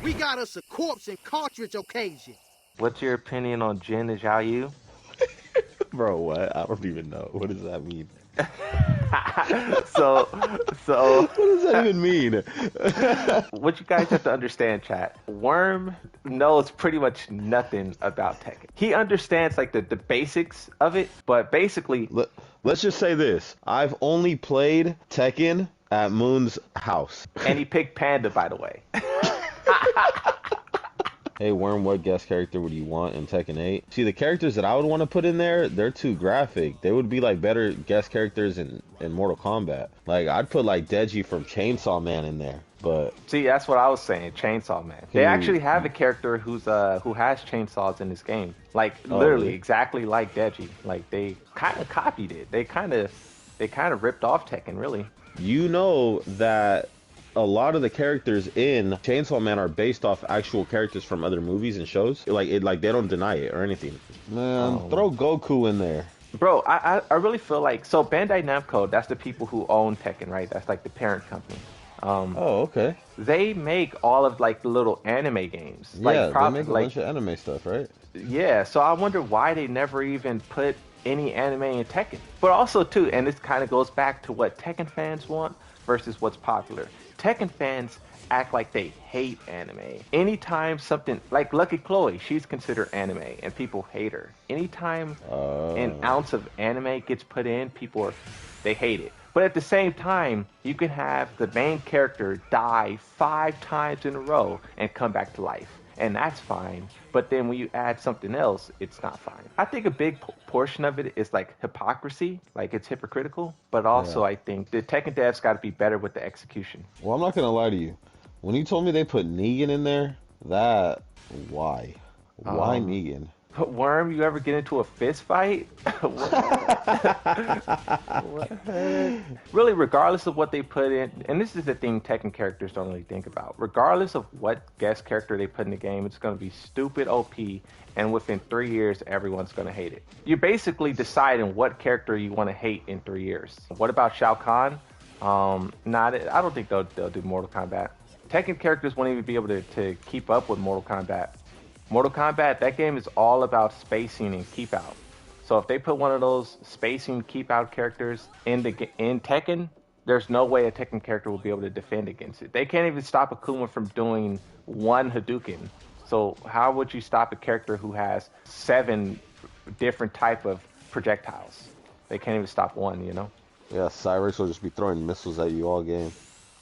We got us a corpse and cartridge occasion. What's your opinion on Jin Zhao Bro, what? I don't even know. What does that mean? so, so What does that even mean? what you guys have to understand, chat. Worm knows pretty much nothing about Tekken. He understands like the basics of it, but basically, Let's just say this. I've only played Tekken at Moon's house. and he picked Panda, by the way. Hey, Worm, what guest character would you want in Tekken 8? See, the characters that I would want to put in there, they're too graphic. They would be like better guest characters in Mortal Kombat. Like, I'd put like Deji from Chainsaw Man in there. But See, that's what I was saying. Chainsaw Man. They actually have a character who has chainsaws in this game. Like literally really? exactly like Deji. Like they kind of copied it. They kind of ripped off Tekken, really. you know that a lot of the characters in Chainsaw Man are based off actual characters from other movies and shows. Like they don't deny it or anything. Man, throw Goku in there. Bro, I really feel like so Bandai Namco, that's the people who own Tekken, right? That's like the parent company. Oh, okay. They make all of like the little anime games. Yeah, Like they make a bunch of anime stuff, right? yeah, so I wonder why they never even put any anime in Tekken. But also too, and this kind of goes back to what Tekken fans want versus what's popular. Tekken fans act like they hate anime. Anytime something like Lucky Chloe, she's considered anime and people hate her. Anytime an ounce of anime gets put in, they hate it. But at the same time, you can have the main character die 5 times in a row and come back to life. And that's fine. But then when you add something else, it's not fine. I think a big portion of it is like hypocrisy, like it's hypocritical. But also, I think the Tekken devs got to be better with the execution. Well, I'm not gonna lie to you. When you told me they put Negan in there, why? Why Negan? Worm, you ever get into a fist fight? Really, regardless of what they put in, and this is the thing Tekken characters don't really think about. Regardless of what guest character they put in the game, it's going to be stupid OP, and within 3 years, everyone's going to hate it. You're basically deciding what character you want to hate in 3 years. What about Shao Kahn? I don't think they'll do Mortal Kombat. Tekken characters won't even be able to keep up with Mortal Kombat. Mortal Kombat, that game is all about spacing and keep out. So if they put one of those spacing keep out characters in Tekken, there's no way a Tekken character will be able to defend against it. They can't even stop Akuma from doing one Hadouken. So how would you stop a character who has 7 different type of projectiles? They can't even stop one, you know? Yeah, Cyrix will just be throwing missiles at you all game.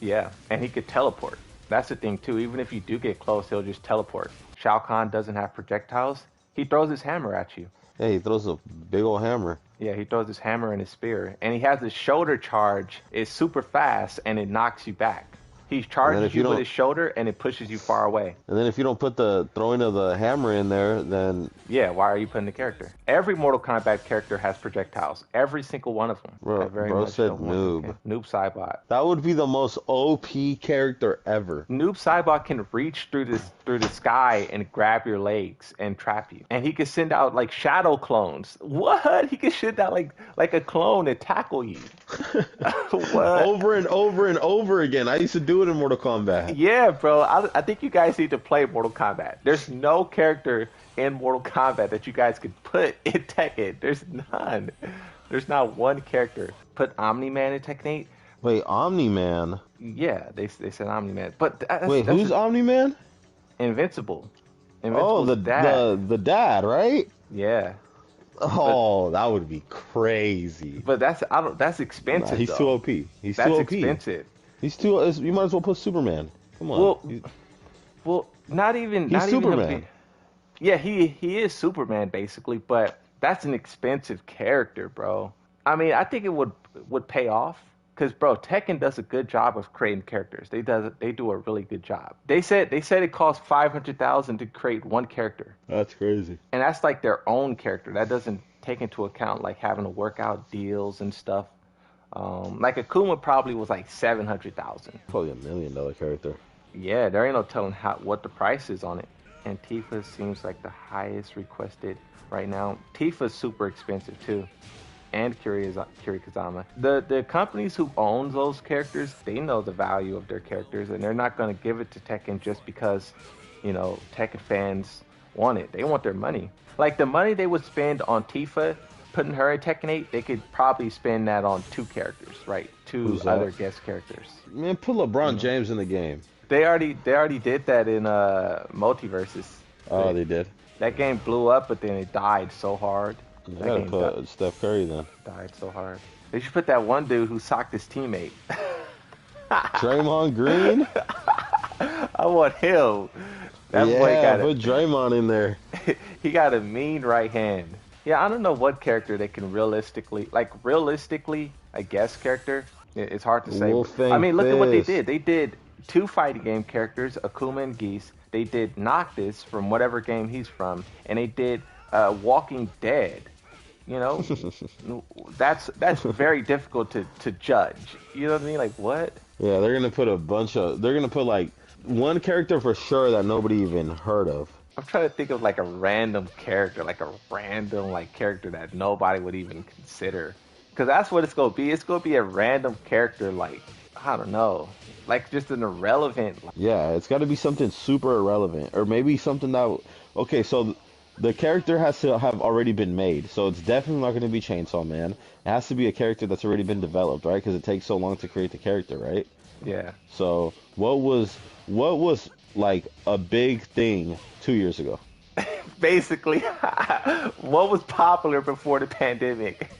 Yeah, and he could teleport. That's the thing too. Even if you do get close, he'll just teleport. Shao Kahn doesn't have projectiles. He throws his hammer at you. Yeah, he throws a big old hammer. Yeah, he throws his hammer and his spear. And he has his shoulder charge. It's super fast and it knocks you back. He charges you with his shoulder and it pushes you far away. And then if you don't put the throwing of the hammer in there, then... Yeah, why are you putting the character? Every Mortal Kombat character has projectiles. Every single one of them. Bro said noob. Noob Saibot. That would be the most OP character ever. Noob Saibot can reach through the sky and grab your legs and trap you. And he can send out like shadow clones. What? He can send out like a clone to tackle you. What? Over and over and over again. I used to do it in Mortal Kombat. Yeah, bro. I think you guys need to play Mortal Kombat. There's no character in Mortal Kombat that you guys could put in Tekken. There's none. There's not one character. Put Omni-Man in Tekken 8. Wait, Omni-Man? Yeah, they said Omni-Man. But who's Omni-Man? Invincible. Oh, the dad, right? Yeah. Oh, that would be crazy. But that's expensive. Nah, he's too OP. He's that's too OP. Expensive. He's too. You might as well put Superman. Come on. Well, not even. He's Superman. Yeah, he is Superman basically, but that's an expensive character, bro. I mean, I think it would pay off because, bro, Tekken does a good job of creating characters. They do a really good job. They said it costs $500,000 to create one character. That's crazy. And that's like their own character. That doesn't take into account like having to work out deals and stuff. Like Akuma probably was like $700,000. Probably $1 million character. Yeah, there ain't no telling what the price is on it. And Tifa seems like the highest requested right now. Tifa's super expensive too. and Kirikazama. The companies who own those characters, they know the value of their characters, and they're not going to give it to Tekken just because, Tekken fans want it. They want their money. Like the money they would spend on Tifa, putting her in Tekken 8, they could probably spend that on 2 characters, right? 2 other guest characters. Man, put LeBron James in the game. They already did that in Multiverses. Oh, they did. That game blew up, but then it died so hard. You gotta put Steph Curry then. Died so hard. They should put that one dude who socked his teammate. Draymond Green? I want him. That boy got put Draymond in there. He got a mean right hand. Yeah, I don't know what character they can realistically, a guest character. It's hard to say. I mean, look at what they did. They did 2 fighting game characters, Akuma and Geese. They did Noctis from whatever game he's from, and they did Walking Dead. That's very difficult to judge. You know what I mean? Like what? Yeah, they're gonna put like one character for sure that nobody even heard of. I'm trying to think of like a random character, character that nobody would even consider. Because that's what it's gonna be. It's gonna be a random character, like I don't know, like just an irrelevant. Yeah, it's got to be something super irrelevant, or maybe something that. Okay, so the character has to have already been made, so it's definitely not going to be Chainsaw Man. It has to be a character that's already been developed, right? Because it takes so long to create the character, right? Yeah. So what was like a big thing 2 years ago? Basically, what was popular before the pandemic?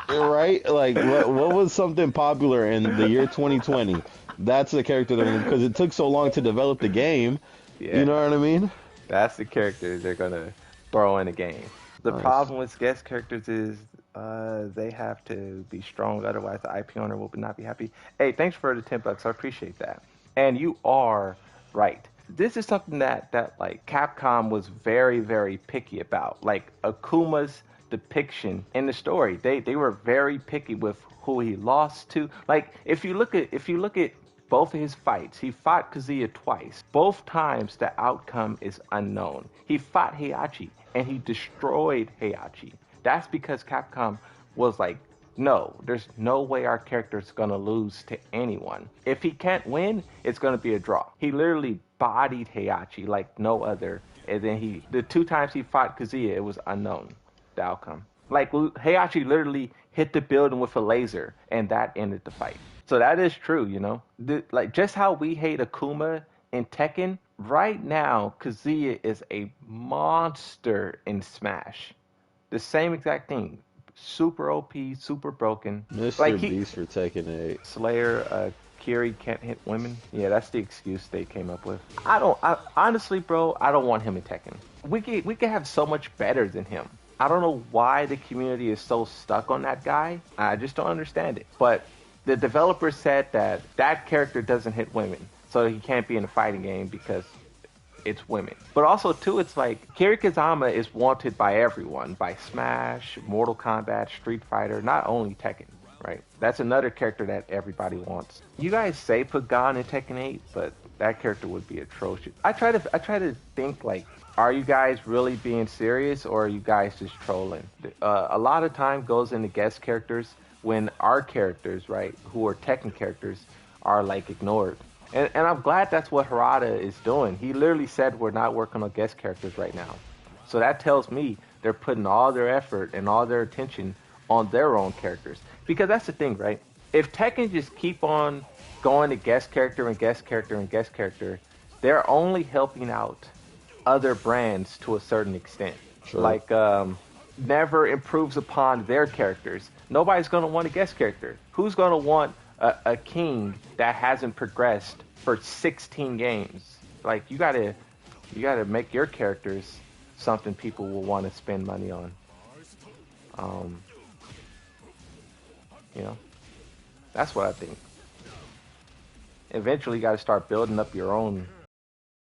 Right? Like what was something popular in the year 2020? That's the character because it took so long to develop the game. Yeah. You know what I mean? That's the character they're gonna throw in a game. The problem with guest characters is they have to be strong, otherwise the IP owner will not be happy. Hey, thanks for the $10. I appreciate that. And you are right. This is something that like Capcom was very, very picky about. Like Akuma's depiction in the story, they were very picky with who he lost to. Like if you look at both of his fights, he fought Kazuya twice. Both times the outcome is unknown. He fought Heihachi and he destroyed Heihachi. That's because Capcom was like, no, there's no way our character's gonna lose to anyone. If he can't win, it's gonna be a draw. He literally bodied Heihachi like no other. And then the 2 times he fought Kazuya, it was unknown, the outcome. Like Heihachi literally hit the building with a laser and that ended the fight. So that is true, like just how we hate Akuma in Tekken, right now Kazuya is a monster in Smash. The same exact thing. Super OP, super broken. Mr. Beast for Tekken 8. Slayer, Kiri can't hit women. Yeah, that's the excuse they came up with. Honestly, bro, I don't want him in Tekken. We could have so much better than him. I don't know why the community is so stuck on that guy. I just don't understand it. But the developer said that character doesn't hit women, so he can't be in a fighting game because it's women. But also, too, it's like Kirikazama is wanted by everyone, by Smash, Mortal Kombat, Street Fighter, not only Tekken, right? That's another character that everybody wants. You guys say put Gon in Tekken 8, but that character would be atrocious. I try to think like, are you guys really being serious or are you guys just trolling? A lot of time goes into guest characters when our characters, right, who are Tekken characters, are like ignored. And I'm glad that's what Harada is doing. He literally said we're not working on guest characters right now. So that tells me they're putting all their effort and all their attention on their own characters. Because that's the thing, right? If Tekken just keep on going to guest character and guest character and guest character, they're only helping out other brands to a certain extent. Sure. Like, never improves upon their characters. Nobody's going to want a guest character. Who's going to want a king that hasn't progressed for 16 games? Like, you gotta make your characters something people will want to spend money on. That's what I think. Eventually, you got to start building up your own